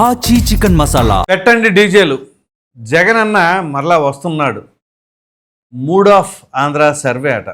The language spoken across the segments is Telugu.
ఆచి చికెన్ మసాలా పెట్టండి డీజేలు. జగన్ అన్న మరలా వస్తున్నాడు. మూడ్ ఆఫ్ ఆంధ్ర సర్వే అట.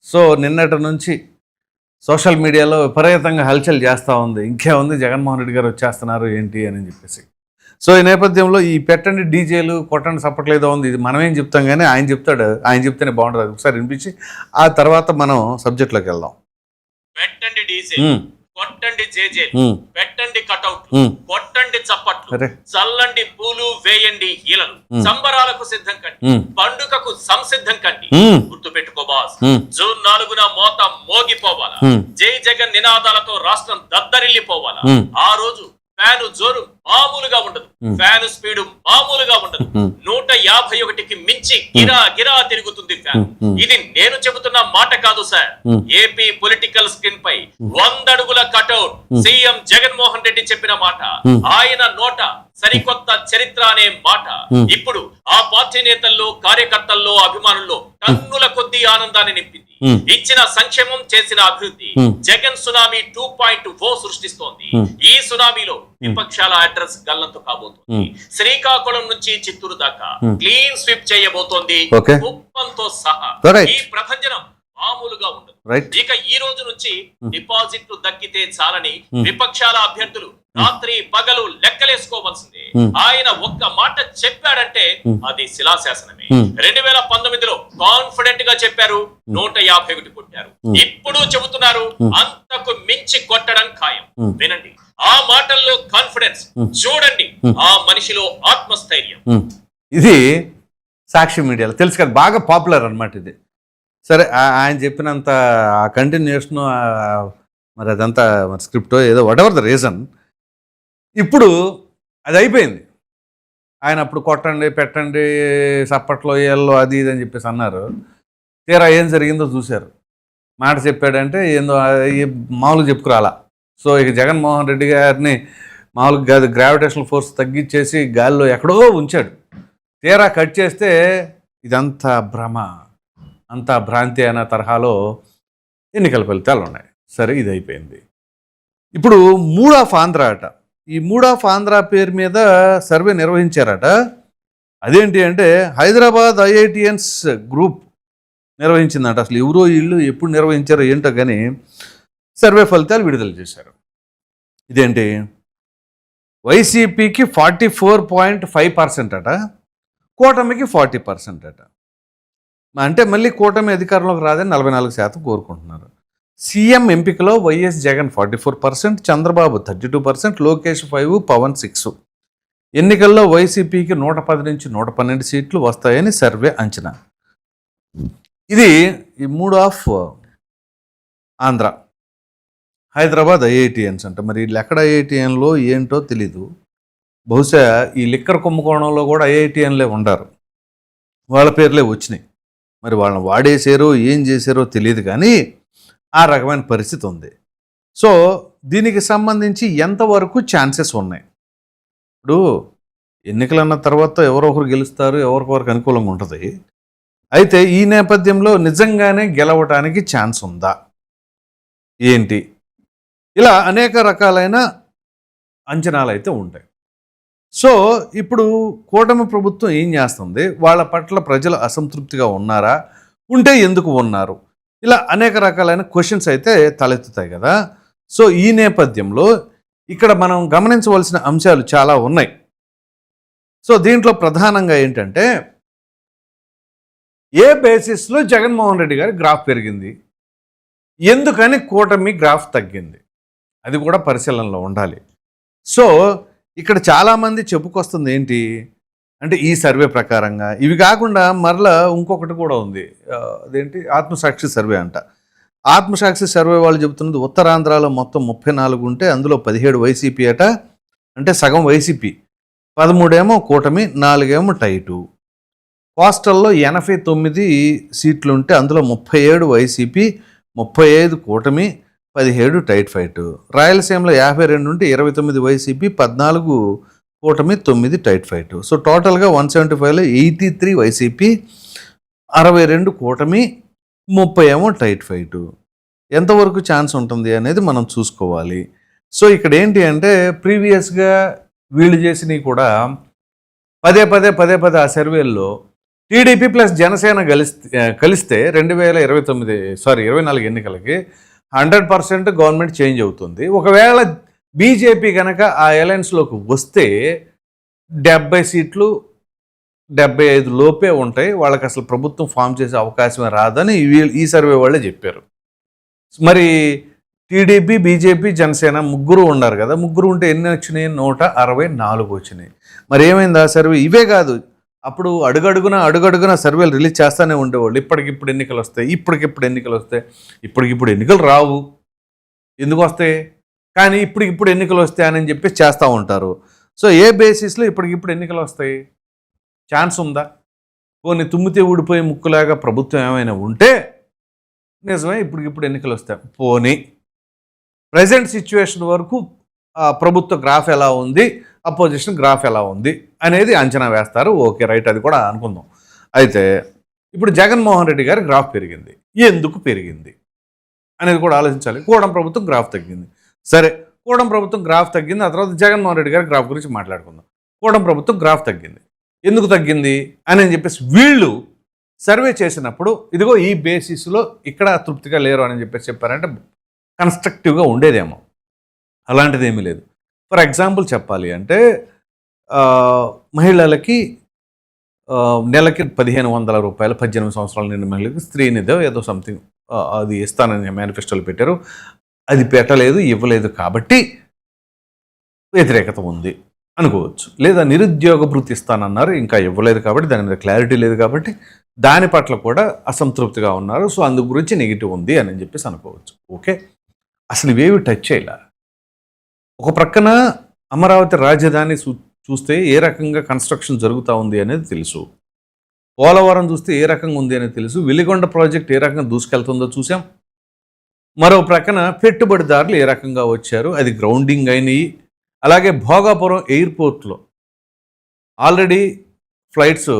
సో నిన్నటి నుంచి సోషల్ మీడియాలో విపరీతంగా హల్చల్ చేస్తూ ఉంది. ఇంకేముంది, జగన్మోహన్ రెడ్డి గారు వచ్చేస్తున్నారు ఏంటి అని చెప్పేసి. సో ఈ నేపథ్యంలో ఈ పెట్టండి డీజేలు కొట్టండి సప్పట్లేదో ఉంది. ఇది మనమేం చెప్తాం కానీ ఆయన చెప్తాడు. ఆయన చెప్తేనే బాగుంటుంది. ఒకసారి వినిపించి ఆ తర్వాత మనం సబ్జెక్ట్లోకి వెళ్దాం. పెట్టండి డీజే, కొట్టండి జేజే, పెట్టండి కటౌట్, కొట్టండి చప్పట్లు, చల్లండి పూలు, వేయండి ఈలలు, సంబరాలకు సిద్ధం కండి, పండుగకు సంసిద్ధం కండి. గుర్తు పెట్టుకో బాస్, జూన్ 4న మోత మోగిపోవాలా, జై జగన్ నినాదాలతో రాష్ట్రం దద్దరిల్లిపోవాలా. ఆ రోజు ఫ్యాను జోరు మామూలుగా ఉండదు, ఫ్యాను స్పీడ్ మామూలుగా ఉండదు. 151కి మించి గిరా గిరా తిరుగుతుంది ఫ్యాన్. ఇది నేను చెబుతున్న మాట కాదు సార్. ఏపీ పొలిటికల్ స్క్రీన్ పై 100 అడుగుల కటౌట్ సీఎం జగన్మోహన్ రెడ్డి చెప్పిన మాట. ఆయన నోట సరికొత్త చరిత్ర అనే మాట ఇప్పుడు ఆ పార్టీ నేతల్లో, కార్యకర్తల్లో, అభిమానుల్లో టన్నుల కొద్ది ఆనందాన్ని నింపింది. ఇచ్చిన సంక్షేమం, చేసిన అభివృద్ధి జగన్ సునామీ 2.0 సృష్టిస్తోంది. ఈ సునామీలో విపక్షాల అడ్రస్ గల్లంతు కాబోతోంది. శ్రీకాకుళం నుంచి చిత్తూరు దాకా క్లీన్ స్వీప్ చేయబోతోంది, కుప్పంతో సహా. ఈ ప్రభంజనం మామూలుగా ఉండదు. ఇక ఈ రోజు నుంచి డిపాజిట్లు దక్కితే చాలని విపక్షాల అభ్యర్థులు రాత్రి పగలు లెక్కలేసుకోవాల్సిందే. ఆయన ఒక్క మాట చెప్పాడంటే అది శిలాశాసనమే. 2019లో కాన్ఫిడెంట్ గా చెప్పారు, 151 కొట్టారు. ఇప్పుడు చెబుతున్నారు అంతకు మించి కొట్టడం ఖాయం. వినండి ఆ మాటల్లో కాన్ఫిడెన్స్, చూడండి ఆ మనిషిలో ఆత్మస్థైర్యం. ఇది సాక్షి మీడియాలో తెలుసు కదా, బాగా పాపులర్ అన్నమాట ఇది. సరే, ఆయన చెప్పినంత ఆ కంటిన్యూషన్, మరి అదంతా మరి స్క్రిప్టో ఏదో వాటెవర్ ద రీజన్, ఇప్పుడు అది అయిపోయింది. ఆయన అప్పుడు కొట్టండి పెట్టండి సప్పట్లో ఏళ్ళలో అది ఇది అని చెప్పేసి అన్నారు. తీరా ఏం జరిగిందో చూశారు. మాట చెప్పాడంటే ఏందో మామూలుగా చెప్పుకురాలా. సో ఇక జగన్మోహన్ రెడ్డి గారిని మామూలుగా కాదు, గ్రావిటేషనల్ ఫోర్స్ తగ్గించేసి గాల్లో ఎక్కడో ఉంచాడు. తీరా కట్ చేస్తే ఇదంతా భ్రమ, అంతా భ్రాంతి అనే తరహాలో ఎన్నికల ఫలితాలు ఉన్నాయి. సరే, ఇది అయిపోయింది. ఇప్పుడు మూడ్ ఆఫ్ ఆంధ్ర అట. ఈ మూడ్ ఆఫ్ ఆంధ్ర పేరు మీద సర్వే నిర్వహించారట. అదేంటి అంటే హైదరాబాద్ ఐఐటిఎన్స్ గ్రూప్ నిర్వహించిందట. అసలు ఎవరో వీళ్ళు ఎప్పుడు నిర్వహించారో ఏంటో కానీ సర్వే ఫలితాలు విడుదల చేశారు. ఇదేంటి, వైసీపీకి 44.5% అట, కూటమికి 40% అట. అంటే మళ్ళీ కూటమి అధికారంలోకి రాదని 44% కోరుకుంటున్నారు. సీఎం ఎంపికలో వైఎస్ జగన్ 44%, చంద్రబాబు 32%, లోకేష్ 5%, పవన్ 6%. ఎన్నికల్లో వైసీపీకి 110 నుంచి 112 సీట్లు వస్తాయని సర్వే అంచనా. ఇది ఈ mood of Andhra. Hyderabad IITians అంట. మరి వీళ్ళు ఎక్కడ ఐఐటిఎన్లో ఏంటో తెలీదు. బహుశా ఈ లిక్కర్ కుంభకోణంలో కూడా ఐఐటిఎన్లే ఉండారు, వాళ్ళ పేర్లే వచ్చినాయి. మరి వాళ్ళని వాడేసారో ఏం చేశారో తెలియదు కానీ ఆ రకమైన పరిస్థితి ఉంది. సో దీనికి సంబంధించి ఎంతవరకు ఛాన్సెస్ ఉన్నాయి? ఇప్పుడు ఎన్నికలన్న తర్వాత ఎవరో ఒకరు గెలుస్తారు, ఎవరికొకరికి అనుకూలంగా ఉంటుంది. అయితే ఈ నేపథ్యంలో నిజంగానే గెలవటానికి ఛాన్స్ ఉందా ఏంటి? ఇలా అనేక రకాలైన అంచనాలు అయితే ఉంటాయి. సో ఇప్పుడు కూటమి ప్రభుత్వం ఏం చేస్తుంది? వాళ్ళ పట్ల ప్రజలు అసంతృప్తిగా ఉన్నారా? ఉంటే ఎందుకు ఉన్నారు? ఇలా అనేక రకాలైన క్వశ్చన్స్ అయితే తలెత్తుతాయి కదా. సో ఈ నేపథ్యంలో ఇక్కడ మనం గమనించవలసిన అంశాలు చాలా ఉన్నాయి. సో దీంట్లో ప్రధానంగా ఏంటంటే, ఏ బేసిస్లో జగన్మోహన్ రెడ్డి గారి గ్రాఫ్ పెరిగింది, ఎందుకని కూటమి గ్రాఫ్ తగ్గింది, అది కూడా పరిశీలనలో ఉండాలి. సో ఇక్కడ చాలామంది చెప్పుకొస్తుంది ఏంటి అంటే, ఈ సర్వే ప్రకారంగా ఇవి కాకుండా మరలా ఇంకొకటి కూడా ఉంది. అదేంటి, ఆత్మసాక్షి సర్వే అంట. ఆత్మసాక్షి సర్వే వాళ్ళు చెబుతున్నది ఉత్తరాంధ్రలో మొత్తం 34 ఉంటే అందులో 17 వైసీపీ అట. అంటే సగం వైసీపీ, 13 ఏమో కూటమి, 4 ఏమో టైటు. కోస్టల్లో 89 సీట్లు ఉంటే అందులో 37 వైసీపీ, 35 కూటమి, 17 టైట్ ఫైట్. రాయలసీమలో 52 ఉంటే 29 వైసీపీ, 14 కూటమి, 9 టైట్ ఫైట్. సో టోటల్గా 175లో 83 వైసీపీ, 62 కూటమి, 30 ఏమో టైట్ ఫైట్. ఎంతవరకు ఛాన్స్ ఉంటుంది అనేది మనం చూసుకోవాలి. సో ఇక్కడ ఏంటి అంటే ప్రీవియస్గా వీళ్ళు చేసినవి కూడా పదే పదే ఆ సర్వేల్లో టీడీపీ ప్లస్ జనసేన కలిస్తే 2024 ఎన్నికలకి 100% గవర్నమెంట్ చేంజ్ అవుతుంది. ఒకవేళ బీజేపీ కనుక ఆ అలయన్స్లోకి వస్తే 70 సీట్లు 75 లోపే ఉంటాయి. వాళ్ళకి అసలు ప్రభుత్వం ఫామ్ చేసే అవకాశమే రాదని ఈ సర్వే వాళ్ళే చెప్పారు. మరి టీడీపీ, బీజేపీ, జనసేన ముగ్గురు ఉన్నారు కదా, ముగ్గురు ఉంటే ఎన్ని వచ్చినాయి? 164 వచ్చినాయి. మరి ఏమైంది ఆ సర్వే? ఇవే కాదు, అప్పుడు అడుగడుగున సర్వేలు రిలీజ్ చేస్తూనే ఉండేవాళ్ళు. ఇప్పటికిప్పుడు ఎన్నికలు వస్తాయి, ఇప్పటికిప్పుడు ఎన్నికలు రావు. ఎందుకు వస్తాయి? కానీ ఇప్పటికిప్పుడు ఎన్నికలు వస్తాయని చెప్పి చేస్తూ ఉంటారు. సో ఏ బేసిస్లో ఇప్పటికిప్పుడు ఎన్నికలు వస్తాయి? ఛాన్స్ ఉందా? కొన్ని తుమ్మితే ఊడిపోయే ముక్కులాగా ప్రభుత్వం ఏమైనా ఉంటే నిజమే ఇప్పటికిప్పుడు ఎన్నికలు వస్తాయి. పోనీ ప్రజెంట్ సిచ్యువేషన్ వరకు ప్రభుత్వ గ్రాఫ్ ఎలా ఉంది, అపోజిషన్ గ్రాఫ్ ఎలా ఉంది అనేది అంచనా వేస్తారు. ఓకే, రైట్, అది కూడా అనుకుందాం. అయితే ఇప్పుడు జగన్మోహన్ రెడ్డి గారి గ్రాఫ్ పెరిగింది. ఎందుకు పెరిగింది అనేది కూడా ఆలోచించాలి. కూటమి ప్రభుత్వం గ్రాఫ్ తగ్గింది. సరే, కూటమి ప్రభుత్వం గ్రాఫ్ తగ్గింది. ఆ తర్వాత జగన్మోహన్ రెడ్డి గారి గ్రాఫ్ గురించి మాట్లాడుకుందాం. కూటమి ప్రభుత్వం గ్రాఫ్ తగ్గింది. ఎందుకు తగ్గింది అని చెప్పేసి వీళ్ళు సర్వే చేసినప్పుడు ఇదిగో ఈ బేసిస్లో ఇక్కడ తృప్తిగా లేరు అని చెప్పేసి చెప్పారంటే కన్స్ట్రక్టివ్గా ఉండేదేమో. అలాంటిది ఏమీ లేదు. ఫర్ ఎగ్జాంపుల్ చెప్పాలి అంటే మహిళలకి నెలకి 1,500 రూపాయలు, 18 సంవత్సరాల నిండిన మహిళలకు స్త్రీనిదో ఏదో సంథింగ్ అది ఇస్తానని మేనిఫెస్టోలో పెట్టారు. అది పెట్టలేదు, ఇవ్వలేదు కాబట్టి వ్యతిరేకత ఉంది అనుకోవచ్చు. లేదా నిరుద్యోగ భృతి ఇస్తానన్నారు, ఇంకా ఇవ్వలేదు కాబట్టి దాని మీద క్లారిటీ లేదు కాబట్టి దాని పట్ల కూడా అసంతృప్తిగా ఉన్నారు. సో అందు గురించి నెగిటివ్ ఉంది అని చెప్పేసి అనుకోవచ్చు. ఓకే, అసలు ఇవేవి టచ్ చేయాల. ఒక ప్రక్కన అమరావతి రాజధాని చూస్తే ఏ రకంగా కన్స్ట్రక్షన్ జరుగుతూ ఉంది అనేది తెలుసు. పోలవరం చూస్తే ఏ రకంగా ఉంది అనేది తెలుసు. వెలిగొండ ప్రాజెక్ట్ ఏ రకంగా దూసుకెళ్తుందో చూసాం. మరో ప్రక్కన పెట్టుబడిదారులు ఏ రకంగా వచ్చారు, అది గ్రౌండింగ్ అయినాయి. అలాగే భోగాపురం ఎయిర్పోర్ట్లో ఆల్రెడీ ఫ్లైట్స్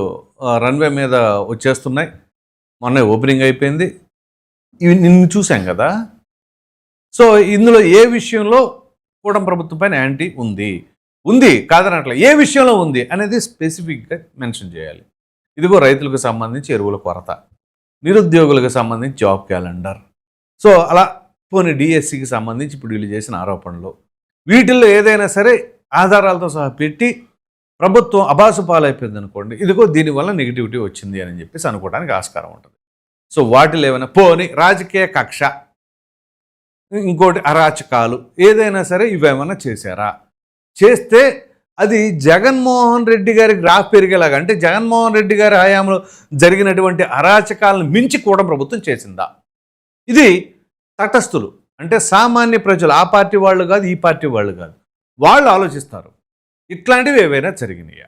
రన్వే మీద వచ్చేస్తున్నాయి. మొన్న ఓపెనింగ్ అయిపోయింది. ఇవి నిన్ను చూసాం కదా. సో ఇందులో ఏ విషయంలో కూటమి ప్రభుత్వం పైన యాంటీ ఉంది కాదనట్లే, ఏ విషయంలో ఉంది అనేది స్పెసిఫిక్గా మెన్షన్ చేయాలి. ఇదిగో రైతులకు సంబంధించి ఎరువుల కొరత, నిరుద్యోగులకు సంబంధించి జాబ్ క్యాలెండర్, సో అలా పోనీ డిఎస్సికి సంబంధించి ఇప్పుడు వీళ్ళు చేసిన ఆరోపణలు, వీటిల్లో ఏదైనా సరే ఆధారాలతో సహా పెట్టి ప్రభుత్వం అబాసు పాలైపోయింది అనుకోండి, ఇదిగో దీనివల్ల నెగిటివిటీ వచ్చింది అని చెప్పేసి అనుకోవడానికి ఆస్కారం ఉంటుంది. సో వాటిలో ఏమైనా పోనీ రాజకీయ కక్ష, ఇంకోటి అరాచకాలు ఏదైనా సరే ఇవేమైనా చేశారా? చేస్తే అది జగన్మోహన్ రెడ్డి గారి గ్రాఫ్ పెరిగేలాగా, అంటే జగన్మోహన్ రెడ్డి గారి హయాంలో జరిగినటువంటి అరాచకాలను మించి కూడా ప్రభుత్వం చేసిందా? ఇది తటస్థులు, అంటే సామాన్య ప్రజలు, ఆ పార్టీ వాళ్ళు కాదు, ఈ పార్టీ వాళ్ళు కాదు, వాళ్ళు ఆలోచిస్తారు ఇట్లాంటివి ఏవైనా జరిగినాయా.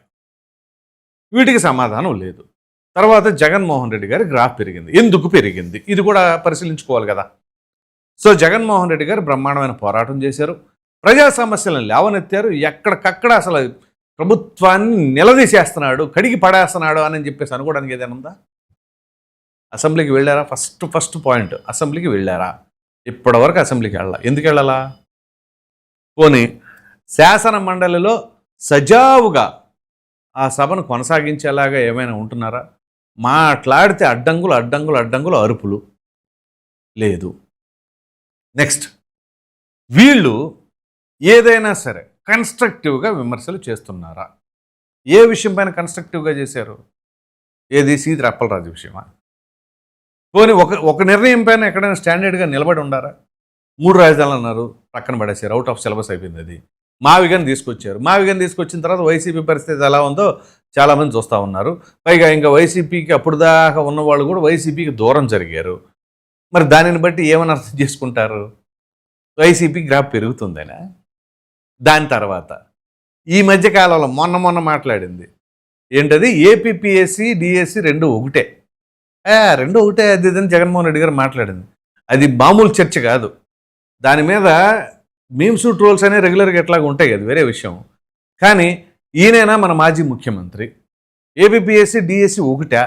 వీటికి సమాధానం లేదు. తర్వాత జగన్మోహన్ రెడ్డి గారి గ్రాఫ్ పెరిగింది. ఎందుకు పెరిగింది? ఇది కూడా పరిశీలించుకోవాలి కదా. సో జగన్మోహన్ రెడ్డి గారు బ్రహ్మాండమైన పోరాటం చేశారు, ప్రజా సమస్యలను లేవనెత్తారు. ఎక్కడికక్కడ అసలు ప్రభుత్వాన్ని నిలదీసేస్తున్నాడు, కడిగి పడేస్తున్నాడు అని చెప్పేసి అనుకోవడానికి ఏదైనా ఉందా? అసెంబ్లీకి వెళ్ళారా? ఫస్ట్ పాయింట్, అసెంబ్లీకి వెళ్ళారా? ఇప్పటివరకు అసెంబ్లీకి వెళ్ళాలా. ఎందుకు వెళ్ళాలా? పోనీ శాసన మండలిలో సజావుగా ఆ సభను కొనసాగించేలాగా ఏమైనా ఉంటున్నారా? మాట్లాడితే అడ్డంగులు అరుపులు లేదు. నెక్స్ట్, వీళ్ళు ఏదైనా సరే కన్స్ట్రక్టివ్గా విమర్శలు చేస్తున్నారా? ఏ విషయం పైన కన్స్ట్రక్టివ్గా చేశారు? ఏది? సీదిరి అప్పలరాజు విషయమా? పోనీ ఒక నిర్ణయం పైన ఎక్కడైనా స్టాండర్డ్గా నిలబడి ఉండారా? 3 రాజధానులు అన్నారు, పక్కన పడేసారు, అవుట్ ఆఫ్ సిలబస్ అయిపోయింది. అది మావిగని తీసుకొచ్చారు. మావిగని తీసుకొచ్చిన తర్వాత వైసీపీ పరిస్థితి ఎలా ఉందో చాలామంది చూస్తూ ఉన్నారు. పైగా ఇంకా వైసీపీకి అప్పుడు దాకా ఉన్నవాళ్ళు కూడా వైసీపీకి దూరం జరిగారు. మరి దానిని బట్టి ఏమని అర్థం చేసుకుంటారు? వైసీపీ గ్రాఫ్ పెరుగుతుందనా? దాని తర్వాత ఈ మధ్యకాలంలో మొన్న మాట్లాడింది ఏంటది? ఏపీపీఎస్సీ డిఎస్సి రెండు ఒకటే అది ఇదని జగన్మోహన్ రెడ్డి గారు మాట్లాడింది. అది మామూలు చర్చ కాదు. దాని మీద మీమ్స్ ట్రోల్స్ అనేవి రెగ్యులర్గా ఎట్లాగా ఉంటాయి కదా, వేరే విషయం. కానీ ఈయనైనా మన మాజీ ముఖ్యమంత్రి ఏపీపీఎస్సీ డిఎస్సి ఒకటా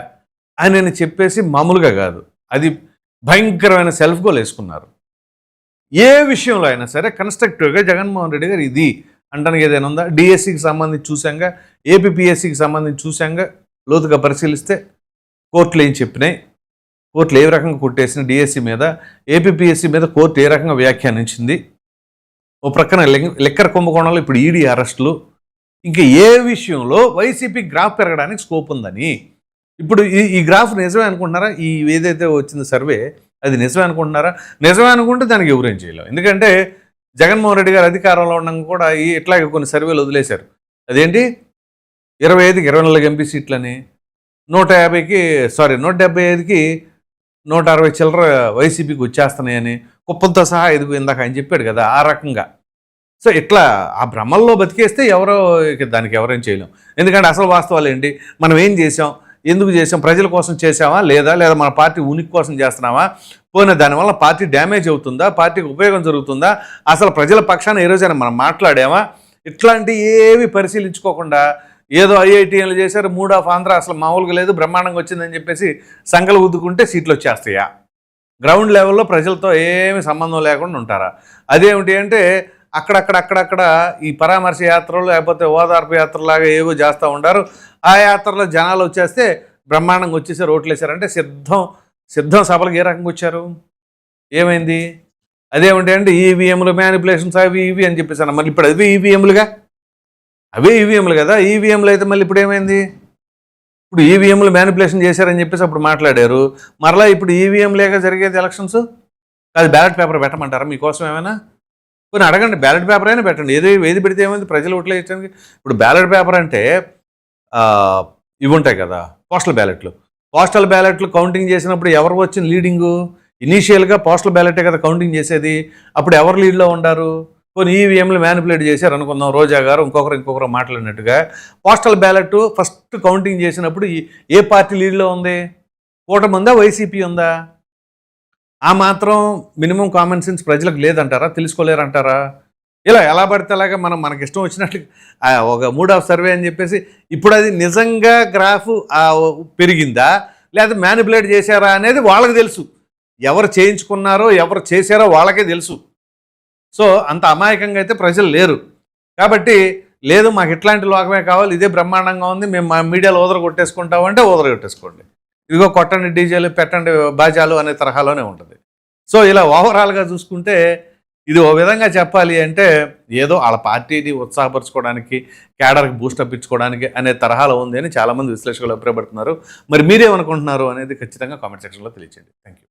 అని చెప్పేసి మామూలుగా కాదు, అది భయంకరమైన సెల్ఫ్ గోల్ వేసుకున్నారు. ఏ విషయంలో అయినా సరే కన్స్ట్రక్టివ్గా జగన్మోహన్ రెడ్డి గారు ఇది అంటానికి ఏదైనా ఉందా? డిఎస్సికి సంబంధించి చూసాంగా, ఏపీపీఎస్సికి సంబంధించి చూసాంగా, లోతుగా పరిశీలిస్తే కోర్టులు ఏం చెప్పినాయి, కోర్టులు ఏ రకంగా కొట్టేసిన డిఎస్సి మీద, ఏపీపీఎస్సి మీద కోర్టు ఏ రకంగా వ్యాఖ్యానించింది, ఓ ప్రక్కన లిక్కర్ కుంభకోణంలో ఇప్పుడు ఈడీ అరెస్టులు, ఇంకా ఏ విషయంలో వైసీపీ గ్రాఫ్ పెరగడానికి స్కోప్ ఉందని. ఇప్పుడు ఈ గ్రాఫ్ నిజమే అనుకుంటున్నారా? ఈ ఏదైతే వచ్చింది సర్వే అది నిజమే అనుకుంటున్నారా? నిజమే అనుకుంటే దానికి ఎవరేం చేయలేం. ఎందుకంటే జగన్మోహన్ రెడ్డి గారు అధికారంలో ఉండగా కూడా ఇట్లాగే కొన్ని సర్వేలు వదిలేశారు. అదేంటి 25కి 24 ఎంపీ సీట్లని, 175కి 160 చిల్లర వైసీపీకి వచ్చేస్తున్నాయని, కుప్పంతో సహా ఎదుగు ఇందాక ఆయన చెప్పాడు కదా, ఆ రకంగా. సో ఇట్లా ఆ భ్రమల్లో బతికేస్తే దానికి ఎవరేం చేయలేం. ఎందుకంటే అసలు వాస్తవాలు ఏంటి, మనం ఏం చేసాం, ఎందుకు చేసాం, ప్రజల కోసం చేసామా లేదా మన పార్టీ ఉనికి కోసం చేస్తున్నామా, పోయిన దానివల్ల పార్టీ డ్యామేజ్ అవుతుందా, పార్టీకి ఉపయోగం జరుగుతుందా, అసలు ప్రజల పక్షాన ఏ రోజైనా మనం మాట్లాడామా, ఇట్లాంటి ఏవి పరిశీలించుకోకుండా ఏదో ఐఐటీలు చేశారు, 3 ఆఫ్ ఆంధ్ర అసలు మామూలుగా లేదు, బ్రహ్మాండంగా వచ్చిందని చెప్పేసి సంకలు ఉద్దుకుంటే సీట్లు వచ్చేస్తాయా? గ్రౌండ్ లెవెల్లో ప్రజలతో ఏమి సంబంధం లేకుండా ఉంటారా? అదేమిటి అంటే అక్కడక్కడ ఈ పరామర్శ యాత్రలు లేకపోతే ఓదార్పు యాత్రలాగా ఏవో చేస్తూ ఉంటారు. ఆ యాత్రలో జనాలు వచ్చేస్తే బ్రహ్మాండంగా వచ్చేసారు, ఓట్లు వేశారంటే సిద్ధం సభలకు ఏ రకంగా వచ్చారు, ఏమైంది? అదేమిటి అంటే ఈవీఎంలు మ్యానిపులేషన్స్ అవి ఇవి అని చెప్పేసాను. మళ్ళీ ఇప్పుడు అవే ఈవీఎంలు కదా, ఈవీఎంలు అయితే మళ్ళీ ఇప్పుడు ఏమైంది? ఇప్పుడు ఈవీఎంలు మ్యానిపులేషన్ చేశారని చెప్పేసి అప్పుడు మాట్లాడారు. మరలా ఇప్పుడు ఈవీఎంలేక జరిగేది ఎలక్షన్స్, అది బ్యాలెట్ పేపర్ పెట్టమంటారా మీకోసం ఏమైనా? కొన్ని అడగండి, బ్యాలెట్ పేపర్ అయినా పెట్టండి. ఏది పెడితే ఏమైంది ప్రజలు ఓట్లు వేయడానికి? ఇప్పుడు బ్యాలెట్ పేపర్ అంటే ఇవి ఉంటాయి కదా, పోస్టల్ బ్యాలెట్లు కౌంటింగ్ చేసినప్పుడు ఎవరు వచ్చిన లీడింగు? ఇనీషియల్గా పోస్టల్ బ్యాలెటే కదా కౌంటింగ్ చేసేది. అప్పుడు ఎవరు లీడ్లో ఉండారు? కొన్ని ఈవీఎంలు మ్యానిపులేట్ చేశారు అనుకుందాం, రోజా గారు ఇంకొకరు మాట్లాడినట్టుగా. పోస్టల్ బ్యాలెట్ ఫస్ట్ కౌంటింగ్ చేసినప్పుడు ఏ పార్టీ లీడ్లో ఉంది? కూటమి ఉందా, వైసీపీ ఉందా? ఆ మాత్రం మినిమం కామన్ సెన్స్ ప్రజలకు లేదంటారా, తెలుసుకోలేరంటారా? ఇలా ఎలా పడితే అలాగా మనకి ఇష్టం వచ్చినట్లు ఒక 3 ఆఫ్ సర్వే అని చెప్పేసి ఇప్పుడు అది నిజంగా గ్రాఫ్ పెరిగిందా లేదా మ్యానిపులేట్ చేశారా అనేది వాళ్ళకి తెలుసు. ఎవరు చేయించుకున్నారో ఎవరు చేశారో వాళ్ళకే తెలుసు. సో అంత అమాయకంగా అయితే ప్రజలు లేరు. కాబట్టి లేదు మాకు ఇట్లాంటి లోకమే కావాలి, ఇదే బ్రహ్మాండంగా ఉంది, మేము మా మీడియాలో కొట్టేసుకుంటామంటే కొట్టేసుకోండి, ఇదిగో కొట్టండి డీజేలు పెట్టండి బాజాలు అనే తరహాలోనే ఉంటుంది. సో ఇలా ఓవరాల్గా చూసుకుంటే ఇది ఓ విధంగా చెప్పాలి అంటే ఏదో వాళ్ళ పార్టీని ఉత్సాహపరచుకోవడానికి, క్యాడర్కి బూస్టప్ ఇచ్చుకోవడానికి అనే తరహాలో ఉంది అని చాలామంది విశ్లేషకులు అభిప్రాయపడుతున్నారు. మరి మీరేమనుకుంటున్నారు అనేది ఖచ్చితంగా కామెంట్ సెక్షన్లో తెలియచేయండి. Thank you.